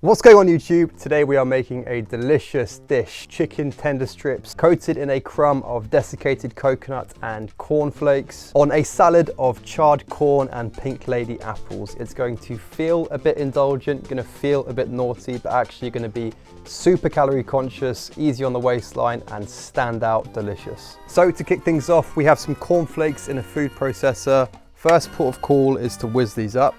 What's going on YouTube? Today we are making a delicious dish, chicken tender strips coated in a crumb of desiccated coconut and cornflakes on a salad of charred corn and pink lady apples. It's going to feel a bit indulgent, going to feel a bit naughty, but actually going to be super calorie conscious, easy on the waistline and stand out delicious. So to kick things off, we have some cornflakes in a food processor. First port of call is to whiz these up.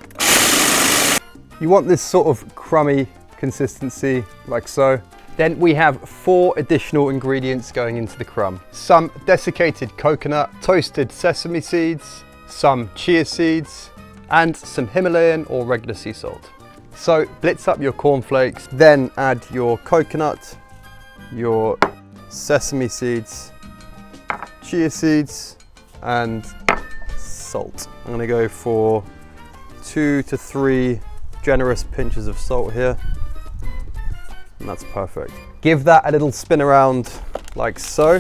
You want this sort of crummy consistency, like so. Then we have 4 additional ingredients going into the crumb. Some desiccated coconut, toasted sesame seeds, some chia seeds, and some Himalayan or regular sea salt. So blitz up your cornflakes, then add your coconut, your sesame seeds, chia seeds, and salt. I'm gonna go for 2 to 3 generous pinches of salt here, and that's perfect. Give that a little spin around like so.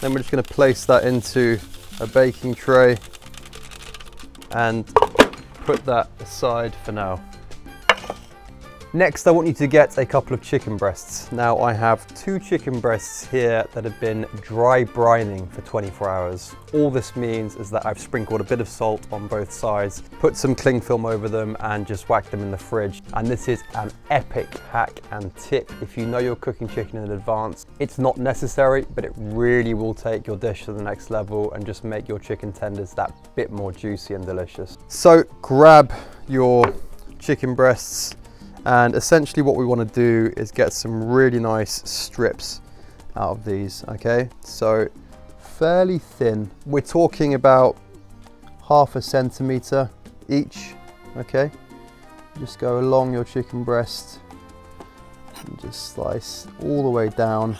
Then we're just going to place that into a baking tray and put that aside for now. Next, I want you to get a couple of chicken breasts. Now I have 2 chicken breasts here that have been dry brining for 24 hours. All this means is that I've sprinkled a bit of salt on both sides, put some cling film over them and just whacked them in the fridge. And this is an epic hack and tip. If you know you're cooking chicken in advance, it's not necessary, but it really will take your dish to the next level and just make your chicken tenders that bit more juicy and delicious. So grab your chicken breasts, and essentially what we want to do is get some really nice strips out of these, okay? So fairly thin. We're talking about 1/2 centimeter each, okay? Just go along your chicken breast and just slice all the way down.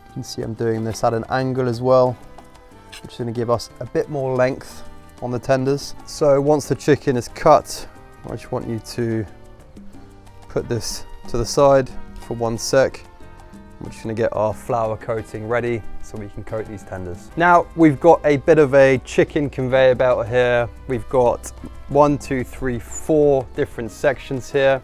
You can see I'm doing this at an angle as well, which is going to give us a bit more length on the tenders. So once the chicken is cut, I just want you to put this to the side for 1 sec. We're just going to get our flour coating ready so we can coat these tenders. Now we've got a bit of a chicken conveyor belt here. We've got 1, 2, 3, 4 different sections here.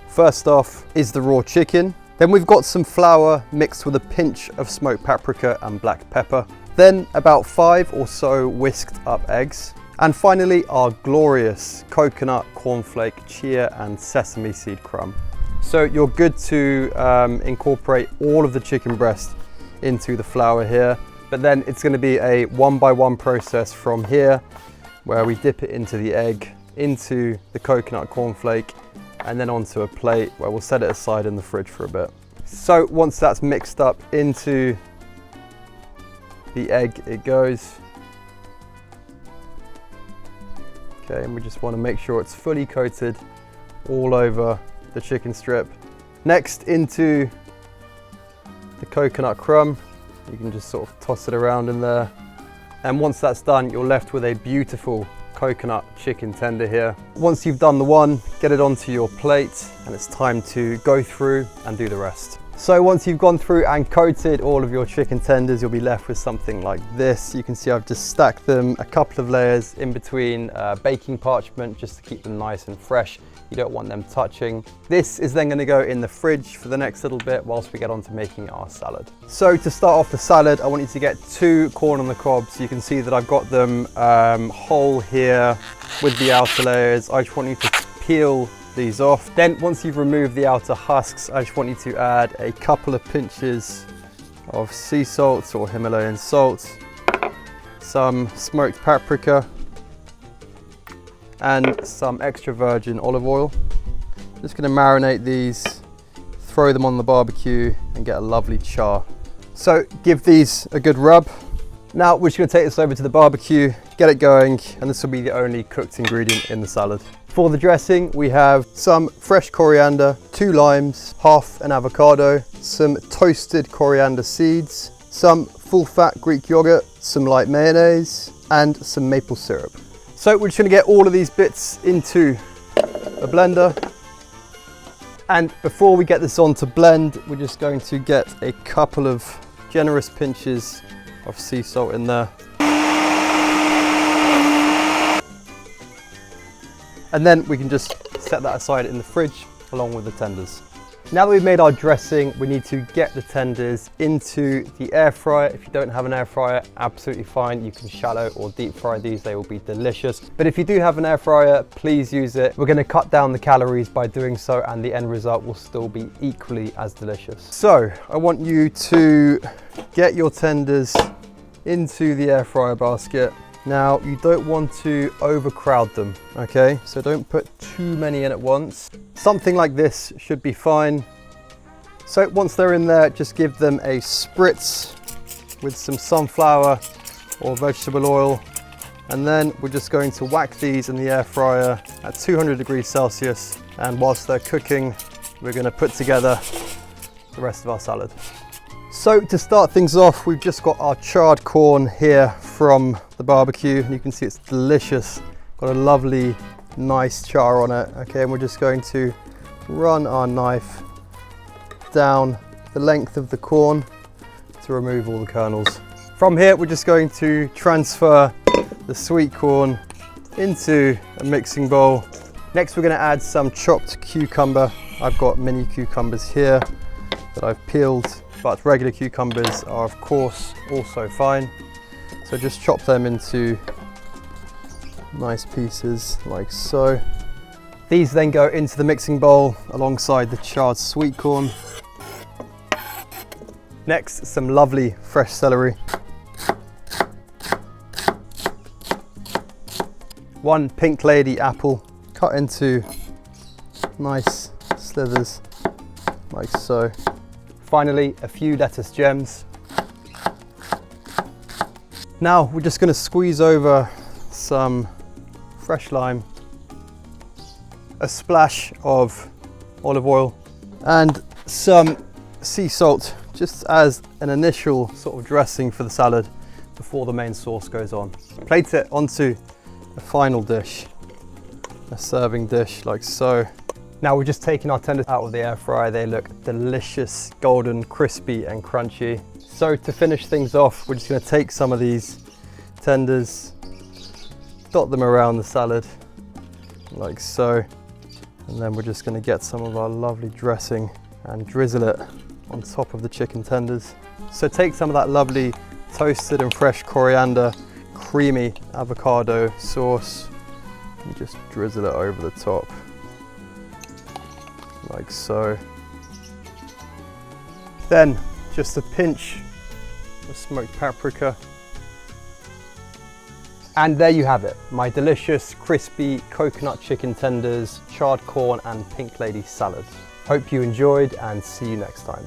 First off is the raw chicken. Then we've got some flour mixed with a pinch of smoked paprika and black pepper. Then about 5 or so whisked up eggs. And finally, our glorious coconut, cornflake, chia and sesame seed crumb. So you're good to incorporate all of the chicken breast into the flour here, but then it's going to be a 1-by-1 process from here, where we dip it into the egg, into the coconut cornflake, and then onto a plate where we'll set it aside in the fridge for a bit. So once that's mixed up into the egg, it goes. Okay, and we just want to make sure it's fully coated all over the chicken strip. Next, into the coconut crumb. You can just sort of toss it around in there. And once that's done, you're left with a beautiful coconut chicken tender here. Once you've done the one, get it onto your plate, and it's time to go through and do the rest. So once you've gone through and coated all of your chicken tenders, you'll be left with something like this. You can see I've just stacked them a couple of layers in between baking parchment just to keep them nice and fresh. You don't want them touching. This is then going to go in the fridge for the next little bit whilst we get on to making our salad. So to start off the salad, I want you to get 2 corn on the cob. So you can see that I've got them whole here with the outer layers. I just want you to peel these off. Then once you've removed the outer husks, I just want you to add a couple of pinches of sea salt or Himalayan salt, some smoked paprika, and some extra virgin olive oil. Just going to marinate these, throw them on the barbecue and get a lovely char. So give these a good rub. Now we're just going to take this over to the barbecue, get it going, and this will be the only cooked ingredient in the salad. For the dressing, we have some fresh coriander, 2 limes, half an avocado, some toasted coriander seeds, some full-fat Greek yogurt, some light mayonnaise, and some maple syrup. So we're just going to get all of these bits into a blender. And before we get this on to blend, we're just going to get a couple of generous pinches of sea salt in there. And then we can just set that aside in the fridge along with the tenders. Now that we've made our dressing, we need to get the tenders into the air fryer. If you don't have an air fryer, absolutely fine. You can shallow or deep fry these, they will be delicious. But if you do have an air fryer, please use it. We're gonna cut down the calories by doing so, and the end result will still be equally as delicious. So I want you to get your tenders into the air fryer basket. Now, you don't want to overcrowd them, okay? So don't put too many in at once. Something like this should be fine. So once they're in there, just give them a spritz with some sunflower or vegetable oil. And then we're just going to whack these in the air fryer at 200 degrees Celsius. And whilst they're cooking, we're gonna put together the rest of our salad. So to start things off, we've just got our charred corn here from the barbecue, and you can see it's delicious. Got a lovely, nice char on it. Okay, and we're just going to run our knife down the length of the corn to remove all the kernels. From here, we're just going to transfer the sweet corn into a mixing bowl. Next, we're going to add some chopped cucumber. I've got mini cucumbers here that I've peeled, but regular cucumbers are of course also fine. So just chop them into nice pieces like so. These then go into the mixing bowl alongside the charred sweet corn. Next, some lovely fresh celery. One pink lady apple cut into nice slithers like so. Finally, a few lettuce gems. Now we're just going to squeeze over some fresh lime, a splash of olive oil, and some sea salt, just as an initial sort of dressing for the salad before the main sauce goes on. Plate it onto a final dish, a serving dish like so. Now we're just taking our tenders out of the air fryer. They look delicious, golden, crispy and crunchy. So to finish things off, we're just going to take some of these tenders, dot them around the salad like so, and then we're just going to get some of our lovely dressing and drizzle it on top of the chicken tenders. So take some of that lovely toasted and fresh coriander, creamy avocado sauce, and just drizzle it over the top like so. Then just a pinch of smoked paprika. And there you have it, my delicious crispy coconut chicken tenders, charred corn and pink lady salad. Hope you enjoyed, and see you next time.